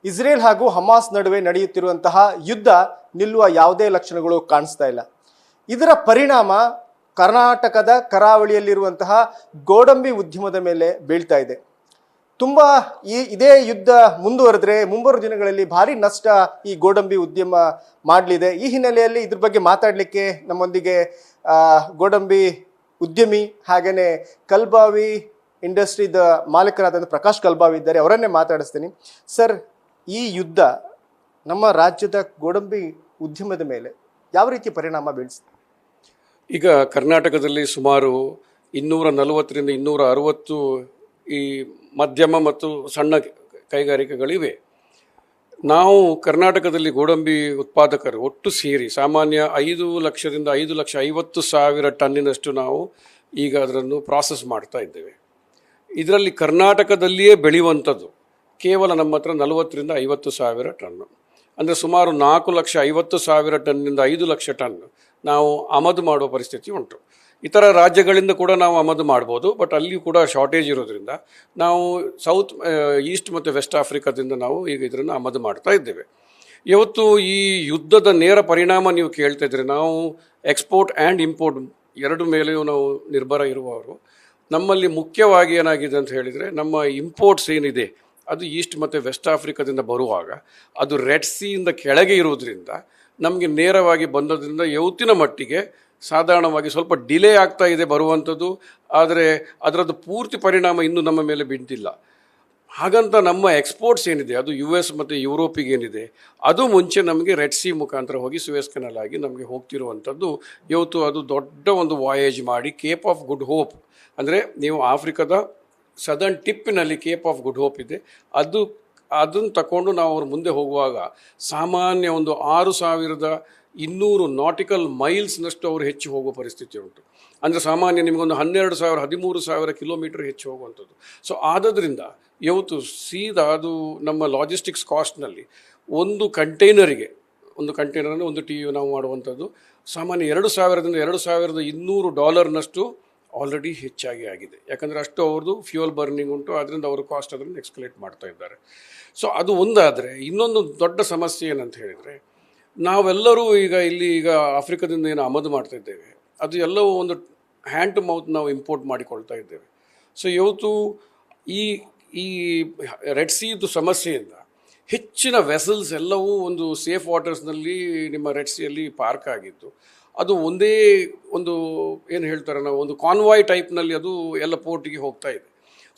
Israel ಹಾಗೂ Hamas ನಡುವೆ ನಡೆಯುತ್ತಿರುವಂತಹ ಯುದ್ಧ ನಿಲ್ಲುವ ಯಾವುದೇ ಲಕ್ಷಣಗಳು ಕಾಣಿಸ್ತಾ ಇಲ್ಲ. ಇದರ ಪರಿಣಾಮ ಕರ್ನಾಟಕದ ಕರಾವಳಿಯಲ್ಲಿರುವಂತಹ ಗೋಡಂಬಿ ಉದ್ಯಮದ ಮೇಲೆ ಬೀಳ್ತಾ ಇದೆ. ಇದೇ ಯುದ್ಧ ಮುಂದುವರೆದ್ರೆ ಮುಂಬರುವ ದಿನಗಳಲ್ಲಿ ಭಾರಿ ನಷ್ಟ ಈ ಗೋಡಂಬಿ ಉದ್ಯಮ ಮಾಡಲಿದೆ. ಈ ಹಿನ್ನೆಲೆಯಲ್ಲಿ ಇದ್ರ ಬಗ್ಗೆ ಮಾತಾಡಲಿಕ್ಕೆ ನಮ್ಮೊಂದಿಗೆ ಗೋಡಂಬಿ ಉದ್ಯಮಿ ಹಾಗೇನೆ ಕಲ್ಬಾವಿ ಇಂಡಸ್ಟ್ರಿದ ಮಾಲೀಕರಾದಂಥ ಪ್ರಕಾಶ್ ಕಲ್ಬಾವಿ ಇದ್ದಾರೆ. ಅವರನ್ನೇ ಮಾತಾಡಿಸ್ತೀನಿ. ಸರ್, ಈ ಯುದ್ಧ ನಮ್ಮ ರಾಜ್ಯದ ಗೋಡಂಬಿ ಉದ್ಯಮದ ಮೇಲೆ ಯಾವ ರೀತಿ ಪರಿಣಾಮ ಬೀಳಿಸಿದೆ? ಈಗ ಕರ್ನಾಟಕದಲ್ಲಿ ಸುಮಾರು 240ರಿಂದ 260 ಈ ಮಧ್ಯಮ ಮತ್ತು ಸಣ್ಣ ಕೈಗಾರಿಕೆಗಳಿವೆ. ನಾವು ಕರ್ನಾಟಕದಲ್ಲಿ ಗೋಡಂಬಿ ಉತ್ಪಾದಕರು ಒಟ್ಟು ಸೇರಿ ಸಾಮಾನ್ಯ 5 ಲಕ್ಷದಿಂದ 5,50,000 ಟನ್ನಿನಷ್ಟು ನಾವು ಈಗ ಅದನ್ನು ಪ್ರಾಸೆಸ್ ಮಾಡ್ತಾ ಇದ್ದೇವೆ. ಇದರಲ್ಲಿ ಕರ್ನಾಟಕದಲ್ಲಿಯೇ ಬೆಳೆಯುವಂಥದ್ದು ಕೇವಲ ನಮ್ಮ ಹತ್ರ 40ರಿಂದ 50,000 ಟನ್ನು, ಅಂದರೆ ಸುಮಾರು 4,50,000 ಟನ್ನಿಂದ 5 ಲಕ್ಷ ಟನ್ ನಾವು ಆಮದು ಮಾಡುವ ಪರಿಸ್ಥಿತಿ ಉಂಟು. ಇತರ ರಾಜ್ಯಗಳಿಂದ ಕೂಡ ನಾವು ಆಮದು ಮಾಡ್ಬೋದು, ಬಟ್ ಅಲ್ಲಿ ಕೂಡ ಶಾರ್ಟೇಜ್ ಇರೋದ್ರಿಂದ ನಾವು ಈಸ್ಟ್ ಮತ್ತು ವೆಸ್ಟ್ ಆಫ್ರಿಕಾದಿಂದ ನಾವು ಈಗ ಇದನ್ನು ಆಮದು ಮಾಡ್ತಾ ಇದ್ದೇವೆ. ಇವತ್ತು ಈ ಯುದ್ಧದ ನೇರ ಪರಿಣಾಮ ನೀವು ಕೇಳ್ತಾ ಇದ್ರೆ, ನಾವು ಎಕ್ಸ್ಪೋರ್ಟ್ ಆ್ಯಂಡ್ ಇಂಪೋರ್ಟ್ ಎರಡು ಮೇಲೆಯೂ ನಾವು ನಿರ್ಭರ ಇರುವವರು. ನಮ್ಮಲ್ಲಿ ಮುಖ್ಯವಾಗಿ ಏನಾಗಿದೆ ಅಂತ ಹೇಳಿದರೆ, ನಮ್ಮ ಇಂಪೋರ್ಟ್ಸ್ ಏನಿದೆ ಅದು ಈಸ್ಟ್ ಮತ್ತು ವೆಸ್ಟ್ ಆಫ್ರಿಕಾದಿಂದ ಬರುವಾಗ ಅದು ರೆಡ್ ಸೀಯಿಂದ ಕೆಳಗೆ ಇರುವುದರಿಂದ ನಮಗೆ ನೇರವಾಗಿ ಬಂದದ್ರಿಂದ ಇವತ್ತಿನ ಮಟ್ಟಿಗೆ ಸಾಧಾರಣವಾಗಿ ಸ್ವಲ್ಪ ಡಿಲೇ ಆಗ್ತಾ ಇದೆ ಬರುವಂಥದ್ದು. ಆದರೆ ಅದರದ್ದು ಪೂರ್ತಿ ಪರಿಣಾಮ ಇನ್ನೂ ನಮ್ಮ ಮೇಲೆ ಬಿದ್ದಿಲ್ಲ. ಹಾಗಂತ ನಮ್ಮ ಎಕ್ಸ್ಪೋರ್ಟ್ಸ್ ಏನಿದೆ ಅದು US ಮತ್ತು ಯುರೋಪಿಗೆ ಏನಿದೆ ಅದು ಮುಂಚೆ ನಮಗೆ ರೆಡ್ ಸಿ ಮುಖಾಂತರ ಹೋಗಿ ಸುಯೆಸ್ ಕೆನಲ್ ಆಗಿ ನಮಗೆ ಹೋಗ್ತಿರುವಂಥದ್ದು. ಇವತ್ತು ಅದು ದೊಡ್ಡ ಒಂದು ವಾಯೇಜ್ ಮಾಡಿ ಕೇಪ್ ಆಫ್ ಗುಡ್ ಹೋಪ್, ಅಂದರೆ ನೀವು ಆಫ್ರಿಕಾದ ಸದರ್ನ್ ಟಿಪ್ಪಿನಲ್ಲಿ ಕೇಪ್ ಆಫ್ ಗುಡ್ ಹೋಪ್ ಇದೆ, ಅದನ್ನು ತಗೊಂಡು ನಾವು ಅವ್ರ ಮುಂದೆ ಹೋಗುವಾಗ ಸಾಮಾನ್ಯ ಒಂದು 6,200 ನಾಟಿಕಲ್ ಮೈಲ್ಸ್ನಷ್ಟು ಅವರು ಹೆಚ್ಚು ಹೋಗುವ ಪರಿಸ್ಥಿತಿ ಉಂಟು. ಅಂದರೆ ಸಾಮಾನ್ಯ ನಿಮಗೊಂದು 12,000 13,000 ಕಿಲೋಮೀಟರ್ ಹೆಚ್ಚು ಹೋಗುವಂಥದ್ದು. ಸೊ ಆದದ್ರಿಂದ ಇವತ್ತು ಸೀದಾ ಅದು ನಮ್ಮ ಲಾಜಿಸ್ಟಿಕ್ಸ್ ಕಾಸ್ಟ್ನಲ್ಲಿ ಒಂದು ಕಂಟೈನರನ್ನು ಒಂದು TU ನಾವು ಮಾಡುವಂಥದ್ದು ಸಾಮಾನ್ಯ $2,000ದಿಂದ $2,200 ಆಲ್ರೆಡಿ ಹೆಚ್ಚಾಗಿ ಆಗಿದೆ. ಯಾಕಂದರೆ ಅಷ್ಟು ಅವ್ರದ್ದು ಫ್ಯೂಯಲ್ ಬರ್ನಿಂಗ್ ಉಂಟು, ಅದರಿಂದ ಅವರು ಕಾಸ್ಟ್ ಅದನ್ನು ಎಕ್ಸ್ಕಲೇಟ್ ಮಾಡ್ತಾ ಇದ್ದಾರೆ. ಸೊ ಅದು ಒಂದಾದರೆ, ಇನ್ನೊಂದು ದೊಡ್ಡ ಸಮಸ್ಯೆ ಏನಂತ ಹೇಳಿದರೆ, ನಾವೆಲ್ಲರೂ ಈಗ ಆಫ್ರಿಕಾದಿಂದ ಏನು ಆಮದು ಮಾಡ್ತಾ ಇದ್ದೇವೆ ಅದು ಎಲ್ಲವೂ ಒಂದು ಹ್ಯಾಂಡ್ ಟು ಮೌತ್ ನಾವು ಇಂಪೋರ್ಟ್ ಮಾಡಿಕೊಳ್ತಾ ಇದ್ದೇವೆ. ಸೊ ಇವತ್ತು ಈ ರೆಡ್ ಸೀದು ಸಮಸ್ಯೆಯಿಂದ ಹೆಚ್ಚಿನ ವೆಸಲ್ಸ್ ಎಲ್ಲವೂ ಒಂದು ಸೇಫ್ ವಾಟರ್ಸ್ನಲ್ಲಿ ನಿಮ್ಮ ರೆಡ್ ಸಿಯಲ್ಲಿ ಪಾರ್ಕ್ ಆಗಿತ್ತು. ಅದು ಒಂದೇ ಒಂದು ಏನು ಹೇಳ್ತಾರೆ ನಾವು ಒಂದು ಕಾನ್ವಾಯ್ ಟೈಪ್ನಲ್ಲಿ ಅದು ಎಲ್ಲ ಪೋರ್ಟಿಗೆ ಹೋಗ್ತಾ ಇದೆ.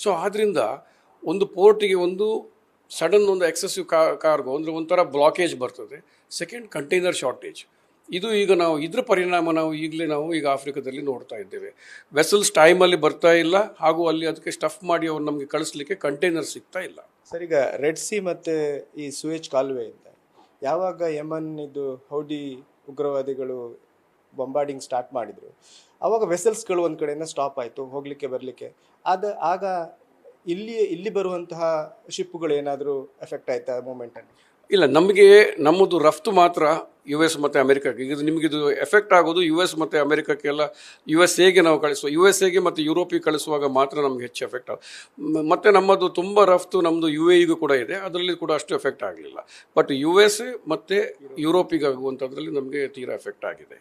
ಸೊ ಆದ್ದರಿಂದ ಒಂದು ಪೋರ್ಟಿಗೆ ಒಂದು ಸಡನ್ ಒಂದು ಎಕ್ಸೆಸಿವ್ ಕಾರ್ಗೋ ಅಂದರೆ ಒಂಥರ ಬ್ಲಾಕೇಜ್ ಬರ್ತದೆ. Second, container shortage. ಇದು ಈಗ ನಾವು ಇದ್ರ ಪರಿಣಾಮ ನಾವು ಈಗ ಆಫ್ರಿಕಾದಲ್ಲಿ ನೋಡ್ತಾ ಇದ್ದೇವೆ. ವೆಸಲ್ಸ್ ಟೈಮಲ್ಲಿ ಬರ್ತಾ ಇಲ್ಲ, ಹಾಗೂ ಅಲ್ಲಿ ಅದಕ್ಕೆ ಸ್ಟಫ್ ಮಾಡಿ ಅವ್ರು ನಮಗೆ ಕಳಿಸ್ಲಿಕ್ಕೆ ಕಂಟೈನರ್ ಸಿಗ್ತಾ ಇಲ್ಲ. ಸರ್, ಈಗ ರೆಡ್ ಸಿ ಮತ್ತು ಈ ಸೂಯೆಜ್ ಕಾಲುವೆಯಿಂದ ಯಾವಾಗ ಯಮನ್ ಇದು ಹೌಡಿ ಉಗ್ರವಾದಿಗಳು ಬಂಬಾರ್ಡಿಂಗ್ ಸ್ಟಾರ್ಟ್ ಮಾಡಿದರು, ಆವಾಗ ವೆಸಲ್ಸ್ಗಳು ಒಂದು ಕಡೆಯಿಂದ ಸ್ಟಾಪ್ ಆಯಿತು ಹೋಗಲಿಕ್ಕೆ ಬರಲಿಕ್ಕೆ. ಆಗ ಇಲ್ಲಿ ಬರುವಂತಹ ಶಿಪ್ಪುಗಳು ಏನಾದರೂ ಎಫೆಕ್ಟ್ ಆಯ್ತಾ ಮೂಮೆಂಟಲ್ಲಿ? ಇಲ್ಲ, ನಮ್ಮದು ರಫ್ತು ಮಾತ್ರ US ಮತ್ತು ಅಮೆರಿಕಕ್ಕೆ. ಇದು ನಿಮಗಿದು ಎಫೆಕ್ಟ್ ಆಗೋದು US ಮತ್ತು ಅಮೆರಿಕಕ್ಕೆಲ್ಲ. USA ನಾವು USA ಮತ್ತು ಯುರೋಪಿಗೆ ಕಳಿಸುವಾಗ ಮಾತ್ರ ನಮಗೆ ಹೆಚ್ಚು ಎಫೆಕ್ಟ್ ಮತ್ತು ನಮ್ಮದು ತುಂಬ ರಫ್ತು ನಮ್ಮದು UAE ಕೂಡ ಇದೆ, ಅದರಲ್ಲಿ ಕೂಡ ಅಷ್ಟು ಎಫೆಕ್ಟ್ ಆಗಲಿಲ್ಲ. ಬಟ್ USA ಮತ್ತು ಯುರೋಪಿಗೆ ಆಗುವಂಥದ್ರಲ್ಲಿ ನಮಗೆ ತೀರಾ ಎಫೆಕ್ಟ್ ಆಗಿದೆ.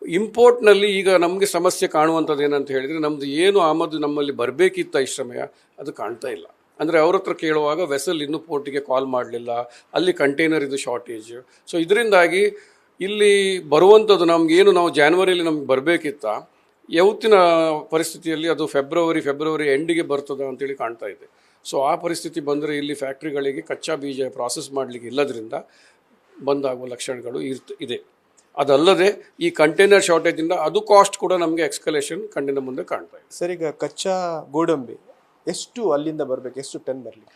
ಇಂಪೋರ್ಟ್ನಲ್ಲಿ ಈಗ ನಮಗೆ ಸಮಸ್ಯೆ ಕಾಣುವಂಥದ್ದು ಏನಂತ ಹೇಳಿದರೆ, ನಮ್ಮದು ಏನು ಆಮದು ನಮ್ಮಲ್ಲಿ ಬರಬೇಕಿತ್ತ ಈ ಸಮಯ ಅದು ಕಾಣ್ತಾ ಇಲ್ಲ. ಅಂದರೆ ಅವ್ರ ಹತ್ರ ಕೇಳುವಾಗ ವೆಸಲ್ ಇನ್ನೂ ಪೋರ್ಟಿಗೆ ಕಾಲ್ ಮಾಡಲಿಲ್ಲ, ಅಲ್ಲಿ ಕಂಟೈನರ್ ಇದು ಶಾರ್ಟೇಜ್. ಸೊ ಇದರಿಂದಾಗಿ ಇಲ್ಲಿ ಬರುವಂಥದ್ದು ನಾವು ಜಾನ್ವರಿಯಲ್ಲಿ ನಮ್ಗೆ ಬರಬೇಕಿತ್ತ ಯಾವತ್ತಿನ ಪರಿಸ್ಥಿತಿಯಲ್ಲಿ ಅದು ಫೆಬ್ರವರಿ ಎಂಡಿಗೆ ಬರ್ತದ ಅಂತೇಳಿ ಕಾಣ್ತಾ ಇದೆ. ಸೊ ಆ ಪರಿಸ್ಥಿತಿ ಬಂದರೆ ಇಲ್ಲಿ ಫ್ಯಾಕ್ಟ್ರಿಗಳಿಗೆ ಕಚ್ಚಾ ಬೀಜ ಪ್ರಾಸೆಸ್ ಮಾಡಲಿಕ್ಕೆ ಇಲ್ಲದ್ರಿಂದ ಬಂದಾಗುವ ಲಕ್ಷಣಗಳು ಇದೆ. ಅದಲ್ಲದೆ ಈ ಕಂಟೈನರ್ ಶಾರ್ಟೇಜಿಂದ ಅದು ಕಾಸ್ಟ್ ಕೂಡ ನಮಗೆ ಎಕ್ಸ್ಕಲೇಷನ್ ಕಣ್ಣಿನ ಮುಂದೆ ಕಾಣ್ತಾ ಇದೆ. ಸರ್, ಈಗ ಕಚ್ಚಾ ಗೋಡಂಬಿ ಎಷ್ಟು ಅಲ್ಲಿಂದ ಬರಬೇಕು, ಎಷ್ಟು ಟನ್ ಬರಲಿಕ್ಕೆ?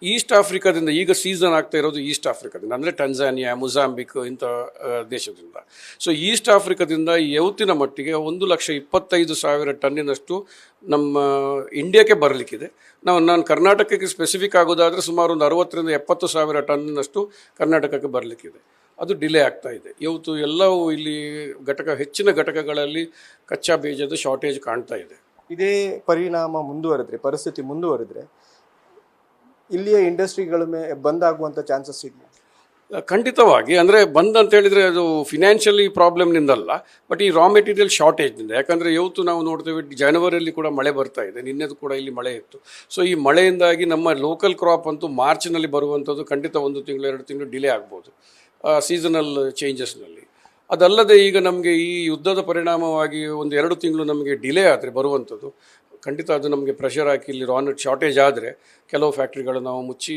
ಈಸ್ಟ್ ಆಫ್ರಿಕಾದಿಂದ ಈಗ ಸೀಸನ್ ಆಗ್ತಾ ಇರೋದು ಈಸ್ಟ್ ಆಫ್ರಿಕಾದಿಂದ, ಅಂದರೆ ಟಂಜಾನಿಯಾ, ಮೊಜಾಂಬಿಕ್ ಇಂಥ ದೇಶದಿಂದ. ಸೊ ಈಸ್ಟ್ ಆಫ್ರಿಕಾದಿಂದ ಇವತ್ತಿನ ಮಟ್ಟಿಗೆ 1,25,000 ಟನ್ನಿನಷ್ಟು ನಮ್ಮ ಇಂಡಿಯಾಕ್ಕೆ ಬರಲಿಕ್ಕಿದೆ. ನಾನು ಕರ್ನಾಟಕಕ್ಕೆ ಸ್ಪೆಸಿಫಿಕ್ ಆಗೋದಾದರೆ ಸುಮಾರು ಒಂದು 60ರಿಂದ 70,000 ಟನ್ನಿನಷ್ಟು ಕರ್ನಾಟಕಕ್ಕೆ ಬರಲಿಕ್ಕಿದೆ. ಅದು ಡಿಲೇ ಆಗ್ತಾ ಇದೆ. ಇವತ್ತು ಎಲ್ಲವೂ ಇಲ್ಲಿ ಹೆಚ್ಚಿನ ಘಟಕಗಳಲ್ಲಿ ಕಚ್ಚಾ ಬೀಜದ ಶಾರ್ಟೇಜ್ ಕಾಣ್ತಾ ಇದೆ. ಇದೇ ಪರಿಸ್ಥಿತಿ ಮುಂದುವರೆದ್ರೆ ಇಲ್ಲಿಯ ಇಂಡಸ್ಟ್ರಿಗಳ ಬಂದಾಗುವಂಥ ಚಾನ್ಸಸ್ ಇದೆಯಾ? ಖಂಡಿತವಾಗಿ ಅಂದರೆ ಬಂದ್ ಅಂತ ಹೇಳಿದರೆ ಅದು ಫಿನಾನ್ಷಿಯಲಿ ಪ್ರಾಬ್ಲಮ್ನಿಂದಲ್ಲ, ಬಟ್ ಈ ರಾ ಮೆಟೀರಿಯಲ್ ಶಾರ್ಟೇಜ್ನಿಂದ. ಯಾಕಂದರೆ ಇವತ್ತು ನಾವು ನೋಡ್ತೇವೆ ಜನವರಿಯಲ್ಲಿ ಕೂಡ ಮಳೆ ಬರ್ತಾ ಇದೆ, ನಿನ್ನೆದು ಕೂಡ ಇಲ್ಲಿ ಮಳೆ ಇತ್ತು. ಸೊ ಈ ಮಳೆಯಿಂದಾಗಿ ನಮ್ಮ ಲೋಕಲ್ ಕ್ರಾಪ್ ಅಂತೂ ಮಾರ್ಚ್ನಲ್ಲಿ ಬರುವಂಥದ್ದು ಖಂಡಿತ 1 ತಿಂಗಳು 2 ತಿಂಗಳು ಡಿಲೇ ಆಗ್ಬೋದು ಸೀಸನಲ್ ಚೇಂಜಸ್ನಲ್ಲಿ. ಅದಲ್ಲದೆ ಈಗ ನಮಗೆ ಈ ಯುದ್ಧದ ಪರಿಣಾಮವಾಗಿ 1-2 ತಿಂಗಳು ನಮಗೆ ಡಿಲೇ ಆದರೆ ಬರುವಂಥದ್ದು ಖಂಡಿತ ಅದು ನಮಗೆ ಪ್ರೆಷರ್ ಹಾಕಿ ಇಲ್ಲಿ ರಾ ಮೆಟ್ ಶಾರ್ಟೇಜ್ ಆದರೆ ಕೆಲವು ಫ್ಯಾಕ್ಟ್ರಿಗಳು ನಾವು ಮುಚ್ಚಿ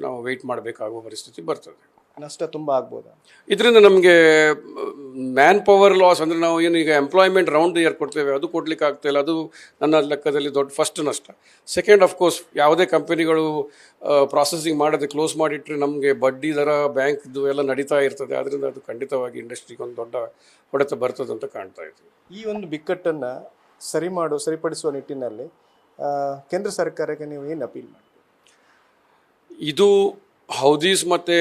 ನಾವು ವೆಯ್ಟ್ ಮಾಡಬೇಕಾಗುವ ಪರಿಸ್ಥಿತಿ ಬರ್ತದೆ. ನಷ್ಟ ತುಂಬ ಆಗ್ಬೋದಾ? ಇದರಿಂದ ನಮಗೆ ಮ್ಯಾನ್ ಪವರ್ ಲಾಸ್ ಅಂದರೆ ನಾವು ಏನು ಈಗ ಎಂಪ್ಲಾಯ್ಮೆಂಟ್ ರೌಂಡ್ ಇಯರ್ ಕೊಡ್ತೇವೆ ಅದು ಕೊಡ್ಲಿಕ್ಕೆ ಆಗ್ತಾಯಿಲ್ಲ, ಅದು ನನ್ನ ಲೆಕ್ಕದಲ್ಲಿ ದೊಡ್ಡ ಫಸ್ಟ್ ನಷ್ಟ. ಸೆಕೆಂಡ್ ಅಫ್ಕೋರ್ಸ್ ಯಾವುದೇ ಕಂಪನಿಗಳು ಪ್ರಾಸೆಸಿಂಗ್ ಮಾಡದೆ ಕ್ಲೋಸ್ ಮಾಡಿಟ್ರೆ ನಮಗೆ ಬಡ್ಡಿ ದರ ಬ್ಯಾಂಕ್ದು ಎಲ್ಲ ನಡೀತಾ ಇರ್ತದೆ. ಅದರಿಂದ ಅದು ಖಂಡಿತವಾಗಿ ಇಂಡಸ್ಟ್ರಿಗೆ ಒಂದು ದೊಡ್ಡ ಹೊಡೆತ ಬರ್ತದೆ ಅಂತ ಕಾಣ್ತಾ ಇದ್ದೀವಿ. ಈ ಒಂದು ಬಿಕ್ಕಟ್ಟನ್ನು ಸರಿಪಡಿಸುವ ನಿಟ್ಟಿನಲ್ಲಿ ಕೇಂದ್ರ ಸರ್ಕಾರಕ್ಕೆ ನೀವು ಏನು ಅಪೀಲ್ ಮಾಡಿ? ಇದು ಹೌದೀಸ್ ಮತ್ತು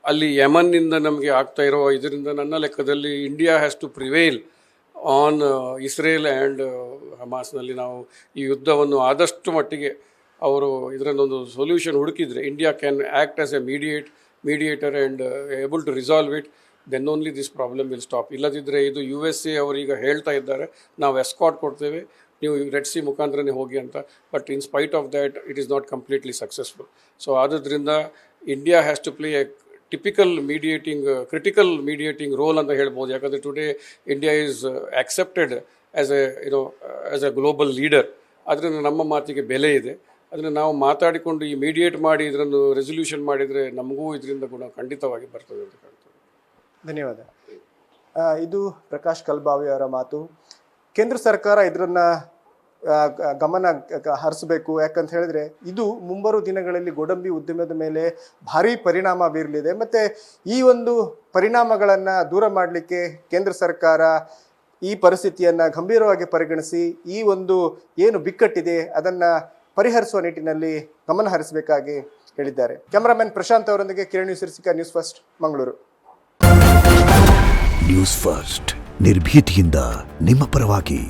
ಅಲ್ಲಿ ಯಮನ್ನಿಂದ ನಮಗೆ ಆಗ್ತಾ ಇರೋ ಇದರಿಂದ ನನ್ನ ಲೆಕ್ಕದಲ್ಲಿ India has to prevail on Israel and ಹಮಾಸ್ನಲ್ಲಿ ನಾವು ಈ ಯುದ್ಧವನ್ನು ಆದಷ್ಟು ಮಟ್ಟಿಗೆ ಅವರು ಇದರಲ್ಲೊಂದು ಸೊಲ್ಯೂಷನ್ ಹುಡುಕಿದರೆ India can act as a mediator and able to resolve it, then only this problem will stop. ಇಲ್ಲದಿದ್ದರೆ ಇದು USA ಅವರೀಗ ಹೇಳ್ತಾ ಇದ್ದಾರೆ ನಾವು ಎಸ್ಕಾಟ್ ಕೊಡ್ತೇವೆ, ನೀವು ರೆಡ್ ಸಿ ಮುಖಾಂತರನೇ ಹೋಗಿ ಅಂತ. But in spite of that it is not completely successful. So ಆದುದರಿಂದ India has to play a critical mediating role ಅಂತ ಹೇಳ್ಬೋದು. ಯಾಕಂದರೆ today India is accepted as a global leader. ಅದರಿಂದ ನಮ್ಮ ಮಾತಿಗೆ ಬೆಲೆ ಇದೆ. ಅದನ್ನು ನಾವು ಮಾತಾಡಿಕೊಂಡು ಈ ಮೀಡಿಯೇಟ್ ಮಾಡಿ ಇದನ್ನು ರೆಸೊಲ್ಯೂಷನ್ ಮಾಡಿದರೆ ನಮಗೂ ಇದರಿಂದ ಗುಣ ಖಂಡಿತವಾಗಿ ಬರ್ತದೆ ಅಂತ ಕಾಣ್ತದೆ. ಧನ್ಯವಾದ. ಇದು ಪ್ರಕಾಶ್ ಕಲ್ಬಾವಿ ಅವರ ಮಾತು. ಕೇಂದ್ರ ಸರ್ಕಾರ ಇದರನ್ನ ಗಮನ ಹರಿಸಬೇಕು. ಯಾಕಂತ ಹೇಳಿದ್ರೆ ಇದು ಮುಂಬರುವ ದಿನಗಳಲ್ಲಿ ಗೋಡಂಬಿ ಉದ್ಯಮದ ಮೇಲೆ ಭಾರಿ ಪರಿಣಾಮ ಬೀರಲಿದೆ. ಮತ್ತು ಈ ಒಂದು ಪರಿಣಾಮಗಳನ್ನು ದೂರ ಮಾಡಲಿಕ್ಕೆ ಕೇಂದ್ರ ಸರ್ಕಾರ ಈ ಪರಿಸ್ಥಿತಿಯನ್ನು ಗಂಭೀರವಾಗಿ ಪರಿಗಣಿಸಿ ಈ ಒಂದು ಏನು ಬಿಕ್ಕಟ್ಟಿದೆ ಅದನ್ನು ಪರಿಹರಿಸುವ ನಿಟ್ಟಿನಲ್ಲಿ ಗಮನ ಹರಿಸಬೇಕಾಗಿ ಹೇಳಿದ್ದಾರೆ. ಕ್ಯಾಮರಾಮನ್ ಪ್ರಶಾಂತ್ ಅವರೊಂದಿಗೆ Kiran Sirsika, News First, Mangaluru. News First ನಿರ್ಭೀತಿಯಿಂದ ನಿಮ್ಮ ಪರವಾಗಿ.